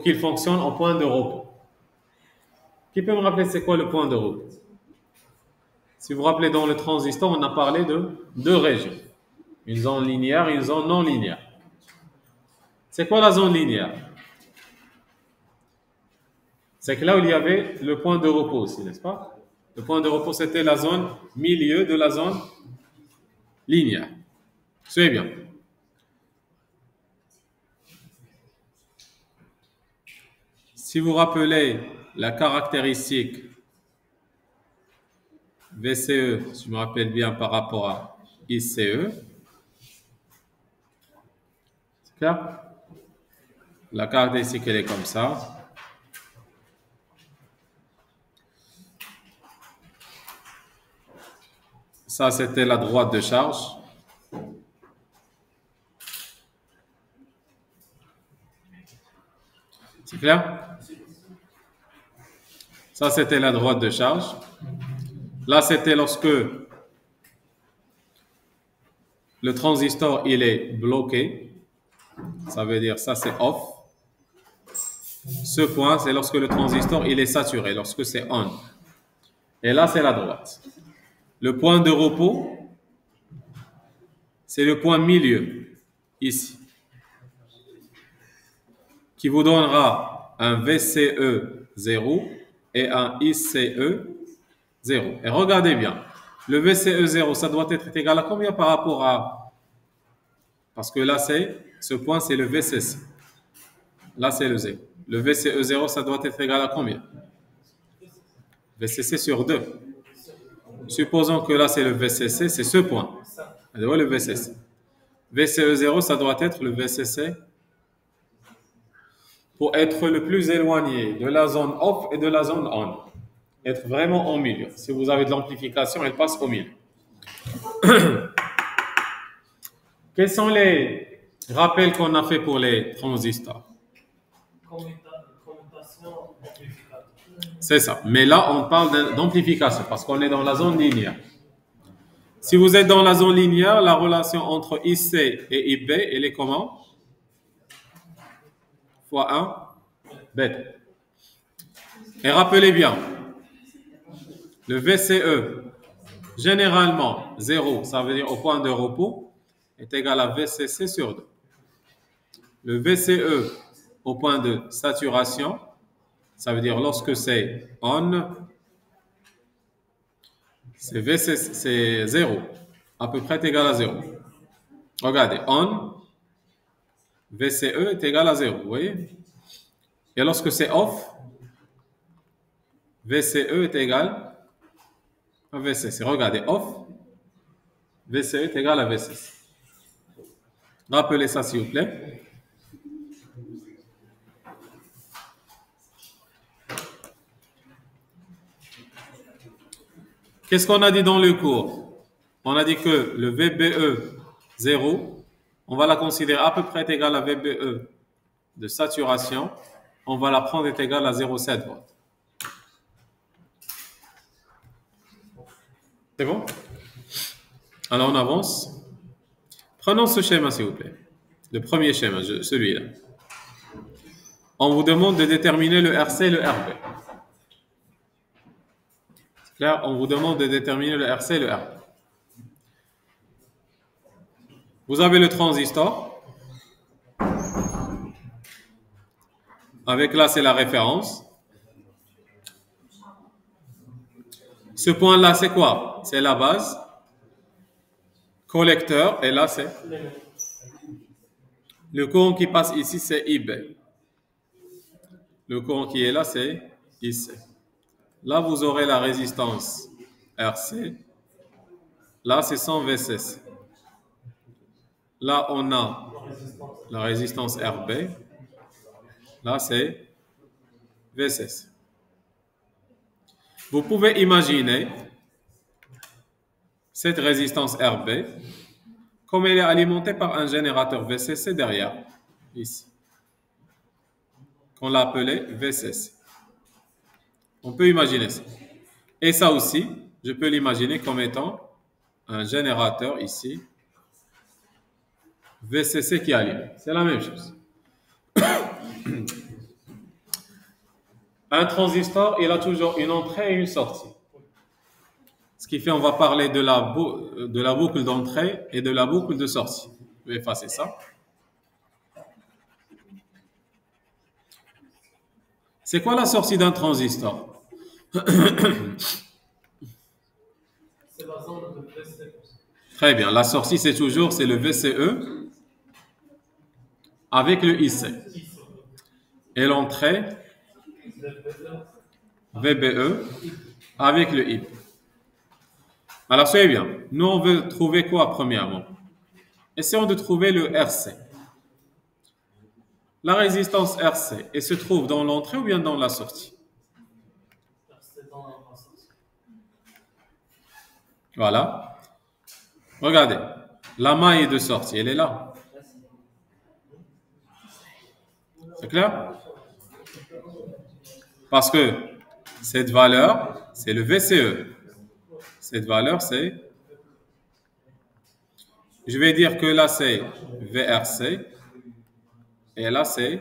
qu'il fonctionne en point de repos. Qui peut me rappeler c'est quoi le point de repos? Si vous vous rappelez, dans le transistor, on a parlé de deux régions. Une zone linéaire et une zone non linéaire. C'est quoi la zone linéaire? C'est que là où il y avait le point de repos aussi, n'est-ce pas? Le point de repos, c'était la zone milieu de la zone linéaire. Suivez bien. Si vous rappelez la caractéristique VCE, si je me rappelle bien par rapport à ICE, c'est clair? La caractéristique, elle est comme ça. Ça, c'était la droite de charge. C'est clair? Ça, c'était la droite de charge. Là, c'était lorsque le transistor, il est bloqué. Ça veut dire, ça, c'est off. Ce point, c'est lorsque le transistor, il est saturé, lorsque c'est on. Et là, c'est la droite. Le point de repos, c'est le point milieu, ici, qui vous donnera un VCE 0 et un ICE 0. Et regardez bien, le VCE 0, ça doit être égal à combien par rapport à... Parce que là, ce point, c'est le VCC. Là, c'est le 0. Le VCE 0, ça doit être égal à combien? VCC sur 2. Supposons que là, c'est le VCC, c'est ce point. Le VCC. VCE 0, ça doit être le VCC pour être le plus éloigné de la zone off et de la zone on. Être vraiment au milieu. Si vous avez de l'amplification, elle passe au milieu. Quels sont les rappels qu'on a fait pour les transistors? C'est ça. Mais là, on parle d'amplification parce qu'on est dans la zone linéaire. Si vous êtes dans la zone linéaire, la relation entre IC et IB, elle est comment? Fois 1, bêta. Et rappelez bien, le VCE, généralement 0, ça veut dire au point de repos, est égal à VCC sur 2. Le VCE au point de saturation, ça veut dire lorsque c'est on, c'est VCC, c'est 0, à peu près égal à 0. Regardez, on, VCE est égal à 0, vous voyez? Et lorsque c'est off, VCE est égal à VCC. Regardez, off, VCE est égal à VCC. Rappelez ça, s'il vous plaît. Qu'est-ce qu'on a dit dans le cours? On a dit que le VBE 0, on va la considérer à peu près égale à VBE de saturation. On va la prendre est égale à 0,7 volts. C'est bon? Alors, on avance. Prenons ce schéma, s'il vous plaît. Le premier schéma, celui-là. On vous demande de déterminer le RC et le RB. C'est clair? On vous demande de déterminer le RC et le RB. Vous avez le transistor. Avec là, c'est la référence. Ce point-là, c'est quoi? C'est la base. Collecteur, et là, c'est... Le courant qui passe ici, c'est IB. Le courant qui est là, c'est IC. Là, vous aurez la résistance RC. Là, c'est 100 VCC. Là, on a la résistance RB. Là, c'est VCC. Vous pouvez imaginer cette résistance RB comme elle est alimentée par un générateur VCC derrière, ici, qu'on l'a appelé VCC. On peut imaginer ça. Et ça aussi, je peux l'imaginer comme étant un générateur ici, VCC qui alimente. C'est la même chose. Un transistor, il a toujours une entrée et une sortie. Ce qui fait, on va parler de la boucle d'entrée et de la boucle de sortie. Je vais effacer ça. C'est quoi la sortie d'un transistor? Très bien. La sortie, c'est le VCE avec le IC. Et l'entrée, VBE avec le IP. Alors, soyez bien. Nous, on veut trouver quoi premièrement? Essayons de trouver le RC. La résistance RC, elle se trouve dans l'entrée ou bien dans la sortie? Voilà. Regardez. La maille de sortie, elle est là. C'est clair? Parce que cette valeur, c'est le VCE. Cette valeur, c'est... Je vais dire que là, c'est VRC. Et là, c'est...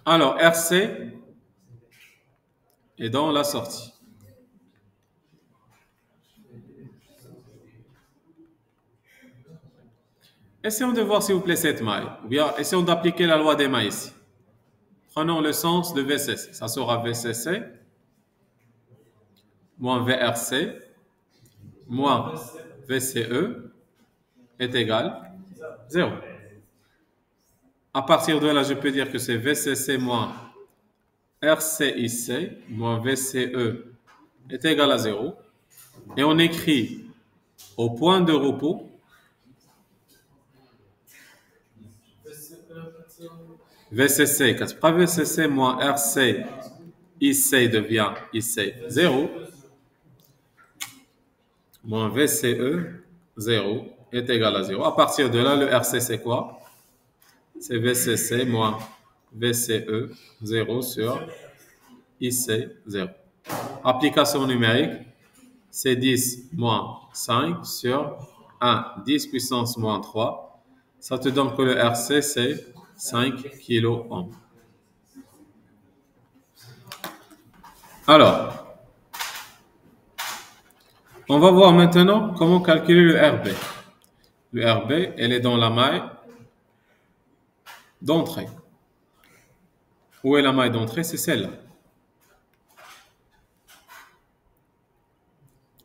Alors, RC est dans la sortie. Essayons de voir, s'il vous plaît, cette maille. Ou bien, essayons d'appliquer la loi des mailles ici. Prenons le sens de VCC. Ça sera VCC moins VRC moins VCE est égal 0. À partir de là, je peux dire que c'est VCC moins RCIC moins VCE est égal à 0. Et on écrit au point de repos VCC, pas VCC moins RC IC devient IC 0 moins VCE 0 est égal à 0. À partir de là, le RC c'est quoi? C'est VCC moins VCE 0 sur IC 0. Application numérique, c'est 10 moins 5 sur 1, 10 puissance moins 3. Ça te donne que le RC, c'est 5 kΩ. Alors, on va voir maintenant comment calculer le RB. Le RB, elle est dans la maille d'entrée. Où est la maille d'entrée? C'est celle-là.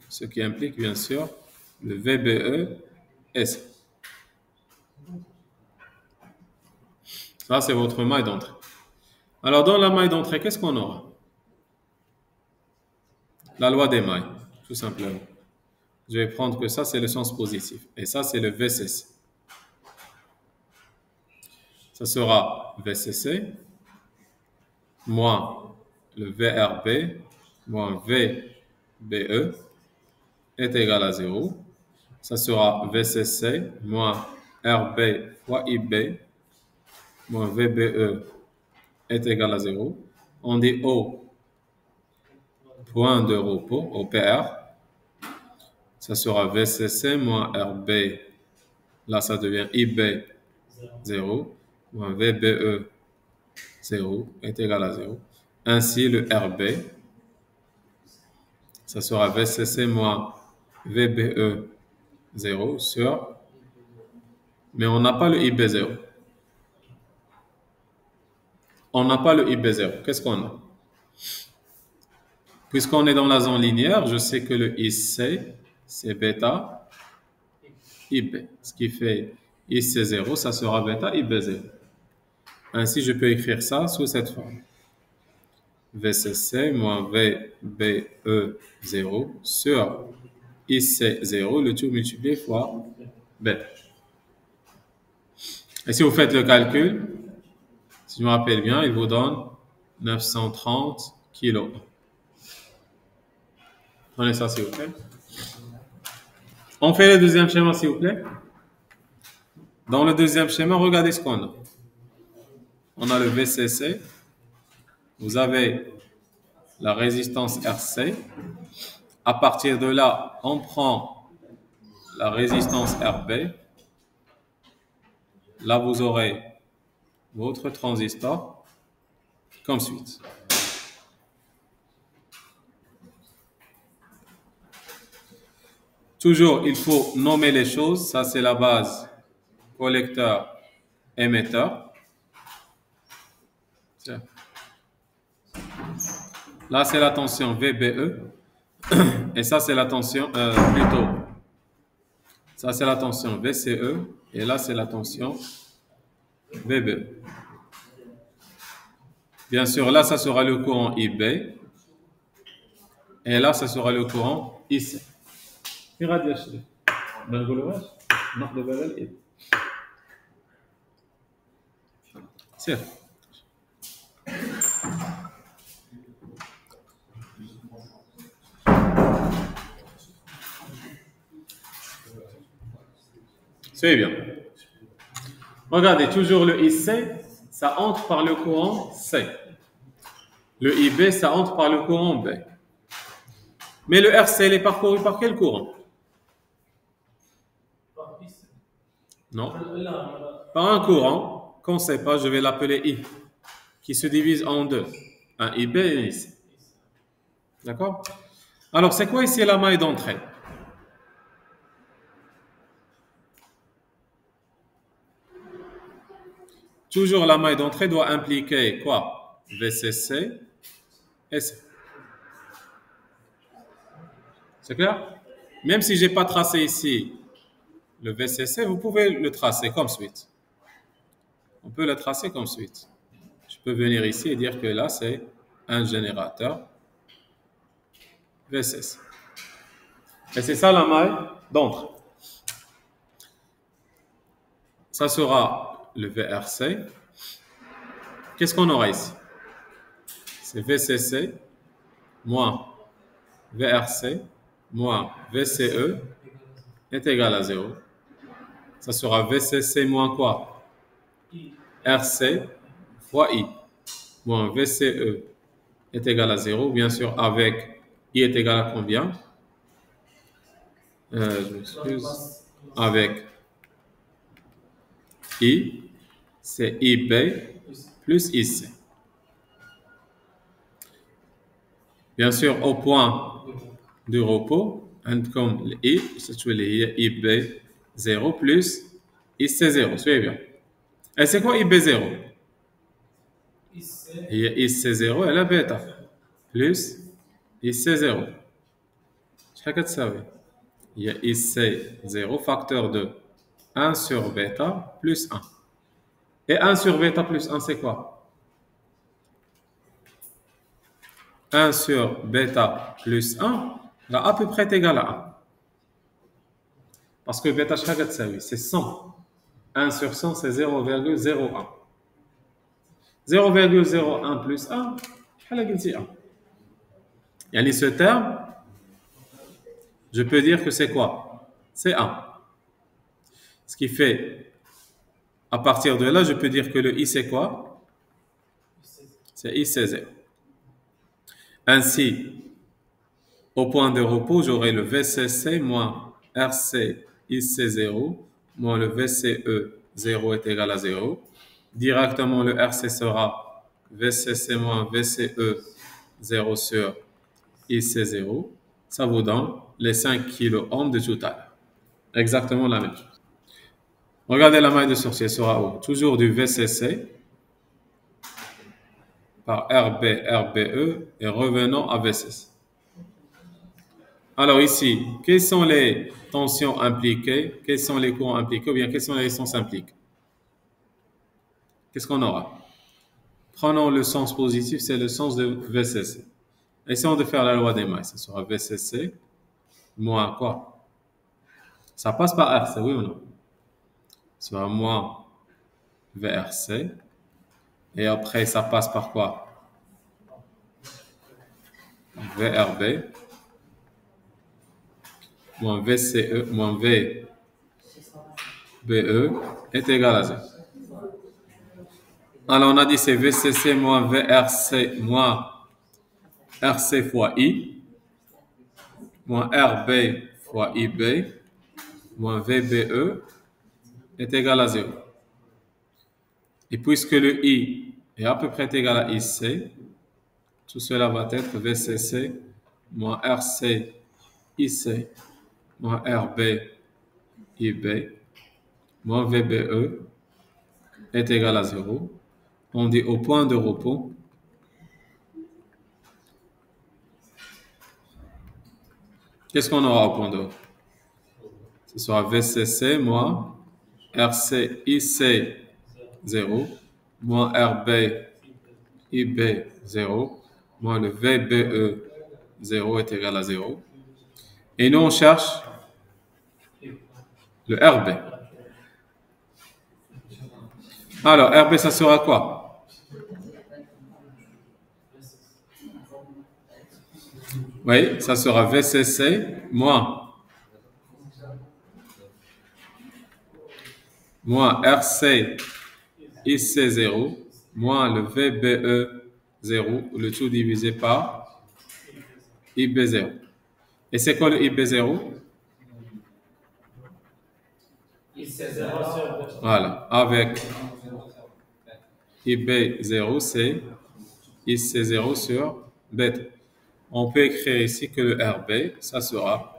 Ce qui implique bien sûr le VBE S. Ça, c'est votre maille d'entrée. Alors, dans la maille d'entrée, qu'est-ce qu'on aura? La loi des mailles, tout simplement. Je vais prendre que ça, c'est le sens positif. Et ça, c'est le VCC. Ça sera VCC moins le VRB moins VBE est égal à 0. Ça sera VCC moins RB fois IB moins VBE est égal à 0. On dit O, point de repos, OPR. Ça sera VCC moins RB. Là, ça devient IB 0 moins VBE 0 est égal à 0. Ainsi, le RB, ça sera VCC moins VBE 0 sur... Mais on n'a pas le IB0. On n'a pas le IB0. Qu'est-ce qu'on a? Puisqu'on est dans la zone linéaire, je sais que le IC, c'est bêta IB. Ce qui fait IC0, ça sera bêta IB0. Ainsi, je peux écrire ça sous cette forme. VCC moins VBE0 sur IC0, le tout multiplié fois bêta. Et si vous faites le calcul, si je me rappelle bien, il vous donne 930 kΩ. Prenez ça, s'il vous plaît. On fait le deuxième schéma, s'il vous plaît. Dans le deuxième schéma, regardez ce qu'on a. On a le VCC. Vous avez la résistance RC. À partir de là, on prend la résistance RB. Là, vous aurez votre transistor comme suite. Toujours, il faut nommer les choses. Ça, c'est la base collecteur, émetteur. Tiens. Là, c'est la tension VBE. Et ça, c'est la tension, plutôt. Ça, c'est la tension VCE. Et là, c'est la tension VBE. Bien sûr, là, ça sera le courant IB. Et là, ça sera le courant IC. C'est bien. Regardez, toujours le IC, ça entre par le courant C. Le IB, ça entre par le courant B. Mais le RC, il est parcouru par quel courant? Non. Par un courant qu'on ne sait pas, je vais l'appeler I, qui se divise en deux. Un IB et un IC. D'accord? Alors, c'est quoi ici la maille d'entrée? Toujours la maille d'entrée doit impliquer quoi? VCC et C. C'est clair? Même si je n'ai pas tracé ici le VCC, vous pouvez le tracer comme suite. On peut le tracer comme suite. Je peux venir ici et dire que là, c'est un générateur VCC. Et c'est ça la maille d'entrée. Ça sera le VRC. Qu'est-ce qu'on aura ici? C'est VCC moins VRC moins VCE est égal à 0. Ça sera VCC moins quoi? RC fois I moins VCE est égal à 0. Bien sûr, avec I est égal à combien? Je m'excuse. Avec I, c'est IB plus IC. Bien sûr, au point de repos, comme le I, c'est IB 0 plus IC 0. Suivez bien. Et c'est quoi IB 0? IC 0 et la bêta plus IC 0. Qu'est-ce que ça veut? Il y a IC 0 facteur de 1 sur bêta plus 1. Et 1 sur bêta plus 1, c'est quoi? 1 sur bêta plus 1, là, à peu près égal à 1. Parce que bêta, c'est 100. 1 sur 100, c'est 0,01. 0,01 plus 1, c'est 1. Et ce terme, je peux dire que c'est quoi? C'est 1. Ce qui fait, à partir de là, je peux dire que le I, c'est quoi? C'est I, c'est 0. Ainsi, au point de repos, j'aurai le VCC moins RC IC0 moins le VCE 0 est égal à 0. Directement, le RC sera VCC moins VCE 0 sur IC0. Ça vous donne les 5 kOhms de tout à l'heure. Exactement la même chose. Regardez la maille de sortie, elle sera où? Toujours du VCC par RB, RBE et revenons à VCC. Alors ici, quelles sont les tensions impliquées? Quels sont les courants impliqués? Ou bien quelles sont les résistances impliquées? Qu'est-ce qu'on aura? Prenons le sens positif, c'est le sens de VCC. Essayons de faire la loi des mailles. Ça sera VCC moins quoi? Ça passe par RC, oui ou non? Ça sera moins VRC. Et après, ça passe par quoi? VRB moins VCE moins VBE est égal à 0. Alors, on a dit c'est VCC moins VRC moins RC fois I moins RB fois IB moins VBE est égal à 0. Et puisque le I est à peu près égal à IC, tout cela va être VCC moins RC IC moins RB IB moins VBE est égal à 0. On dit au point de repos, qu'est-ce qu'on aura au point de repos? Ce sera VCC moins RC IC 0 moins RB IB 0 moins le VBE 0 est égal à 0. Et nous, on cherche le RB. Alors, RB, ça sera quoi? Oui, ça sera VCC moins RC IC 0 moins le VBE 0, le tout divisé par IB 0. Et c'est quoi le IB 0? Voilà, avec IB 0, c'est IC 0 sur bêta. On peut écrire ici que le RB, ça sera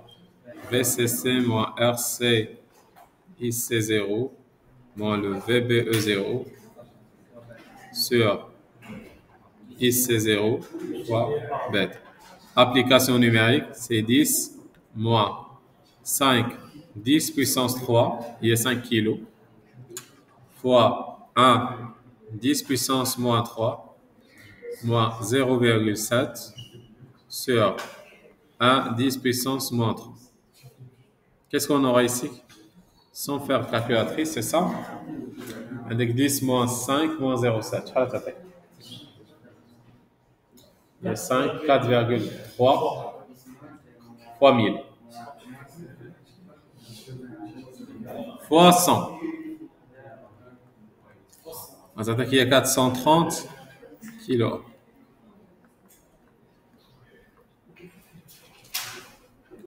VCC moins RC IC 0 moins le VBE 0 sur IC 0 fois bêta. Application numérique, c'est 10 moins 5, 10 puissance 3, il y a 5 kilos, fois 1, 10 puissance moins 3, moins 0,7 sur 1, 10 puissance moins 3. Qu'est-ce qu'on aura ici? Sans faire calculatrice, c'est ça? Avec 10 moins 5 moins 0,7. Et 5, 4,3 fois 1000. Fois 100. On va attaquer à 430 kilos.